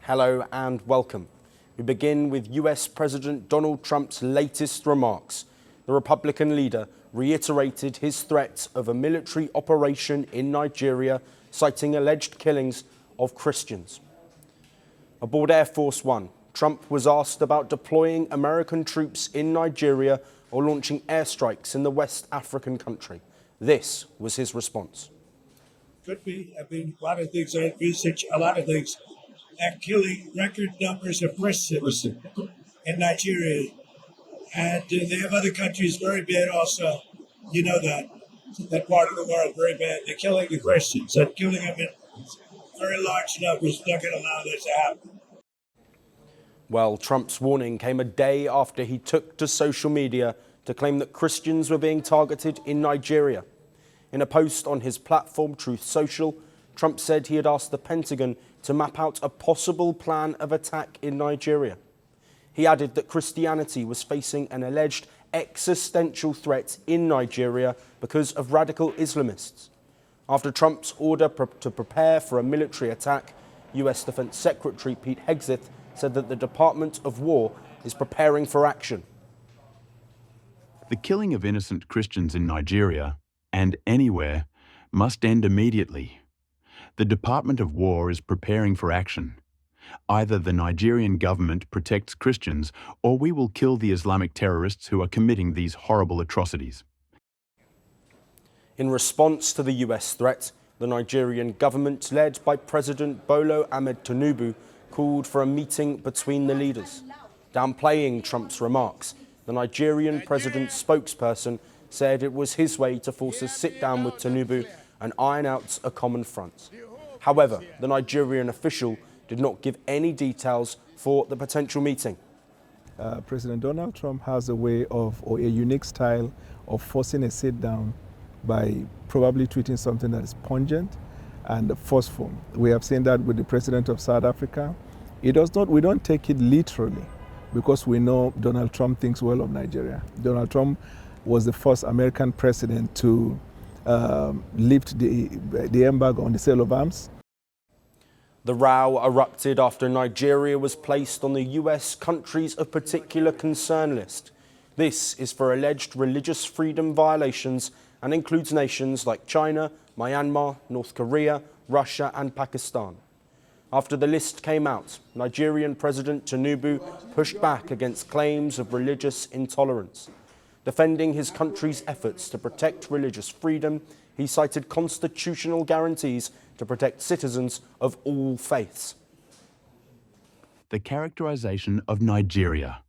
Hello and welcome. We begin with US President Donald Trump's latest remarks. The Republican leader reiterated his threat of a military operation in Nigeria, citing alleged killings of Christians. Aboard Air Force One, Trump was asked about deploying American troops in Nigeria or launching airstrikes in the West African country. This was his response. Could be. I mean, a lot of things I research, a lot of things. And killing record numbers of Christians in Nigeria. And they have other countries very bad also. You know that part of the world, very bad. They're killing the Christians. They're killing them in very large numbers. Not going to allow this to happen. Well, Trump's warning came a day after he took to social media to claim that Christians were being targeted in Nigeria. In a post on his platform, Truth Social, Trump said he had asked the Pentagon to map out a possible plan of attack in Nigeria. He added that Christianity was facing an alleged existential threat in Nigeria because of radical Islamists. After Trump's order to prepare for a military attack, US Defense Secretary Pete Hegseth said that the Department of War is preparing for action. The killing of innocent Christians in Nigeria, and anywhere, must end immediately. The Department of War is preparing for action. Either the Nigerian government protects Christians, or we will kill the Islamic terrorists who are committing these horrible atrocities. In response to the US threat, the Nigerian government, led by President Bola Ahmed Tinubu, called for a meeting between the leaders. Downplaying Trump's remarks, the Nigerian president's spokesperson said it was his way to force a sit-down with Tinubu and iron out a common front. However, the Nigerian official did not give any details for the potential meeting. President Donald Trump has a way of, or a unique style of forcing a sit-down by probably tweeting something that is pungent and forceful. We have seen that with the president of South Africa. We don't take it literally because we know Donald Trump thinks well of Nigeria. Donald Trump was the first American president to lift the embargo on the sale of arms. The row erupted after Nigeria was placed on the US countries of particular concern list. This is for alleged religious freedom violations and includes nations like China, Myanmar, North Korea, Russia and Pakistan. After the list came out, Nigerian President Tinubu pushed back against claims of religious intolerance. Defending his country's efforts to protect religious freedom, he cited constitutional guarantees to protect citizens of all faiths. The characterization of Nigeria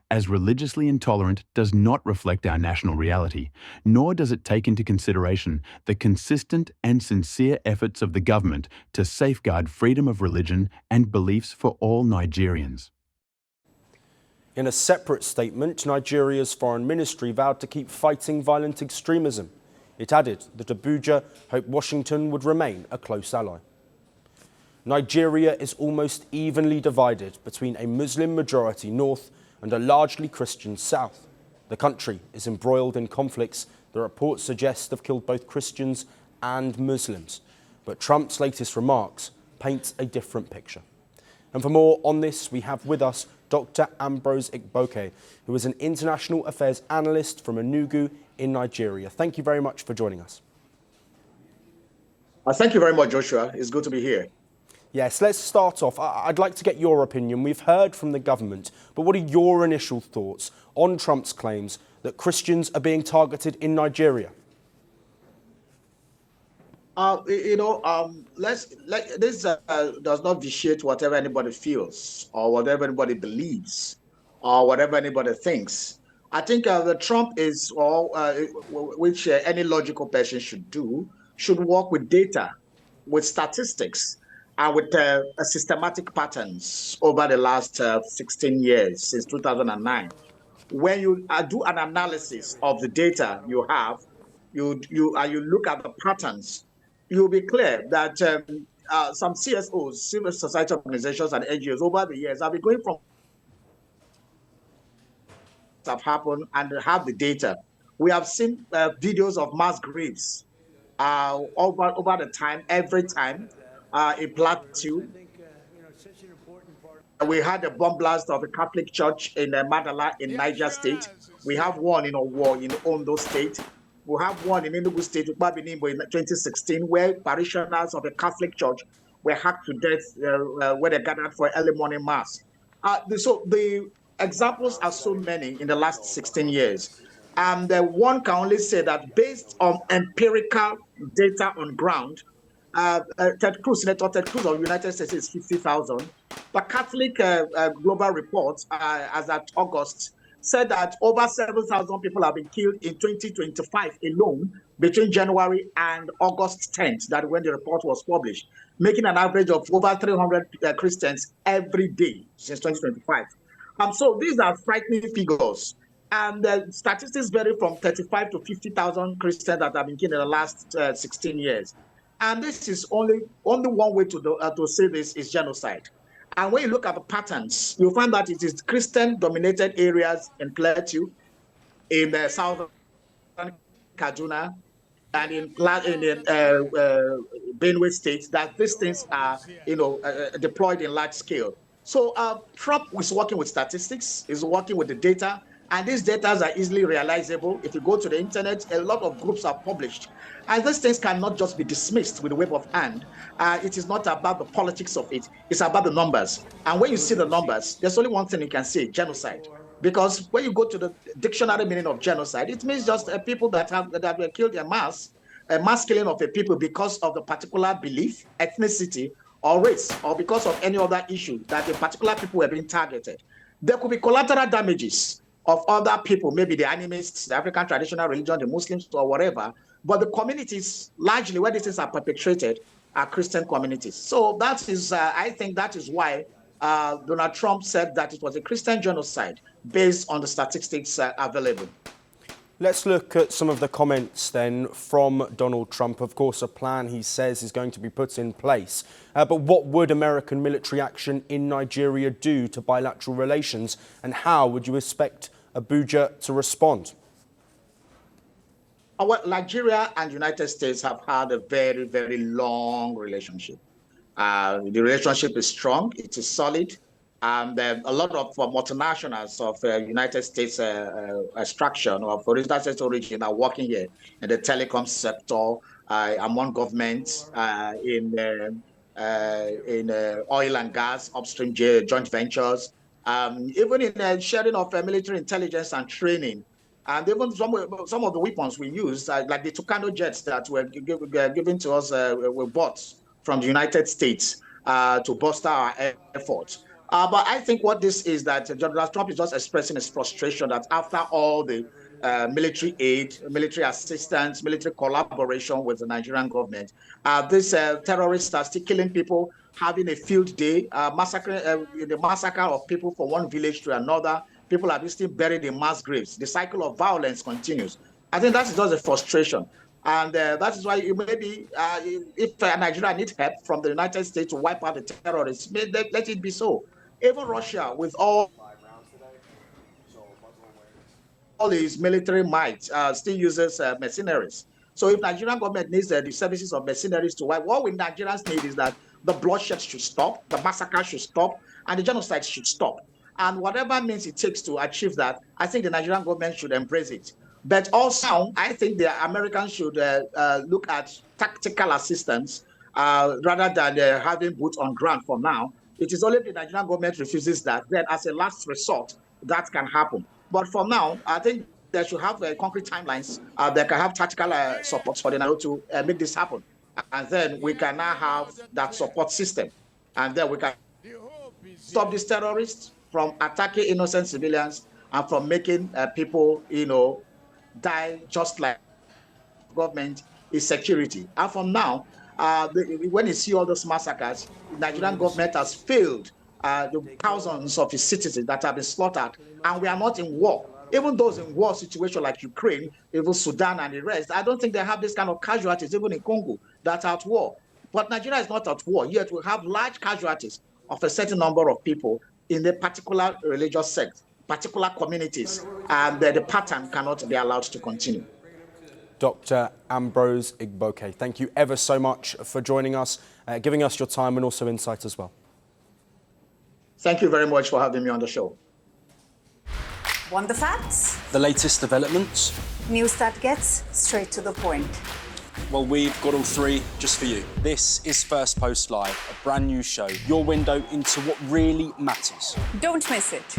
as religiously intolerant does not reflect our national reality, nor does it take into consideration the consistent and sincere efforts of the government to safeguard freedom of religion and beliefs for all Nigerians. In a separate statement, Nigeria's foreign ministry vowed to keep fighting violent extremism. It added that Abuja hoped Washington would remain a close ally. Nigeria is almost evenly divided between a Muslim majority north and a largely Christian south. The country is embroiled in conflicts that reports suggest have killed both Christians and Muslims. But Trump's latest remarks paint a different picture. And for more on this, we have with us Dr. Ambrose Igboke, who is an international affairs analyst from Enugu in Nigeria. Thank you very much for joining us. Thank you very much, Joshua. It's good to be here. Yes, let's start off. I'd like to get your opinion. We've heard from the government, but what are your initial thoughts on Trump's claims that Christians are being targeted in Nigeria? This does not vitiate whatever anybody feels or whatever anybody believes or whatever anybody thinks. I think the Trump is, which any logical person should do, should work with data, with statistics, and with systematic patterns over the last 16 years, since 2009. When you do an analysis of the data you have, you look at the patterns, you'll be clear that some CSOs, civil society organizations and NGOs over the years have been going from have happened and have the data. We have seen videos of mass graves over the time, every time a plateau we had a bomb blast of a Catholic church in Madala in Niger State. We have one in Owo in Ondo State. We have one in Enugu State, Babinimbo, in 2016, where parishioners of a Catholic church were hacked to death when they gathered for early morning mass. So the examples are so many in the last 16 years. And one can only say that based on empirical data on ground, Senator Ted Cruz of the United States is 50,000. The Catholic Global Report, as at August, said that over 7,000 people have been killed in 2025 alone between January and August 10th, that when the report was published, making an average of over 300 Christians every day since 2025. So these are frightening figures. And statistics vary from 35 to 50,000 Christians that have been killed in the last 16 years. And this is only one way to say this is genocide. And when you look at the patterns, you'll find that it is Christian-dominated areas in Plateau, in the southern Kaduna, and in Benue State, that these things are, deployed in large scale. So Trump is working with statistics, is working with the data, and these data are easily realizable. If you go to the internet, a lot of groups are published. And these things cannot just be dismissed with a wave of hand. It is not about the politics of it. It's about the numbers. And when you see the numbers, there's only one thing you can say, genocide. Because when you go to the dictionary meaning of genocide, it means just people that were killed en mass, a mass killing of a people because of the particular belief, ethnicity, or race, or because of any other issue that the particular people were being targeted. There could be collateral damages of other people, maybe the animists, the African traditional religion, the Muslims, or whatever. But the communities, largely where these things are perpetrated, are Christian communities. So that is, I think that is why Donald Trump said that it was a Christian genocide based on the statistics available. Let's look at some of the comments then from Donald Trump. Of course, a plan he says is going to be put in place. But what would American military action in Nigeria do to bilateral relations? And how would you expect Abuja to respond? Well, Nigeria and the United States have had a very, very long relationship. The relationship is strong, it is solid. And a lot of multinationals of United States extraction or for United States origin are working here in the telecom sector, among governments, in oil and gas, upstream joint ventures, even in sharing of military intelligence and training. And even some of the weapons we use, like the Tucano jets that were given to us, were bought from the United States to bolster our efforts. But I think what this is that Donald Trump is just expressing his frustration that after all the military aid, military assistance, military collaboration with the Nigerian government, these terrorists are still killing people, having a field day, the massacre of people from one village to another. People are still buried in mass graves. The cycle of violence continues. I think that is just a frustration. And that is why maybe if Nigeria needs help from the United States to wipe out the terrorists, let it be so. Even Russia, with all its military might, still uses mercenaries. So if Nigerian government needs the services of mercenaries to wipe, what we Nigerians need is that the bloodshed should stop, the massacre should stop, and the genocide should stop. And whatever means it takes to achieve that, I think the Nigerian government should embrace it. But also, I think the Americans should look at tactical assistance rather than having boots on ground for now. It is only if the Nigerian government refuses that, then as a last resort, that can happen. But for now, I think they should have concrete timelines. They can have tactical support for the NATO to make this happen. And then we can now have that support system. And then we can stop these terrorists from attacking innocent civilians and from making people, die just like government is security. And from now, when you see all those massacres, the Nigerian government has failed the thousands of its citizens that have been slaughtered, and we are not in war. Even those in war situations like Ukraine, even Sudan and the rest, I don't think they have this kind of casualties, even in Congo, that are at war. But Nigeria is not at war, yet we have large casualties of a certain number of people in a particular religious sect, particular communities, and the pattern cannot be allowed to continue. Dr. Ambrose Igboke, thank you ever so much for joining us, giving us your time and also insight as well. Thank you very much for having me on the show. Want the facts? The latest developments? News that gets straight to the point. Well, we've got all three just for you. This is Firstpost Live, a brand new show, your window into what really matters. Don't miss it.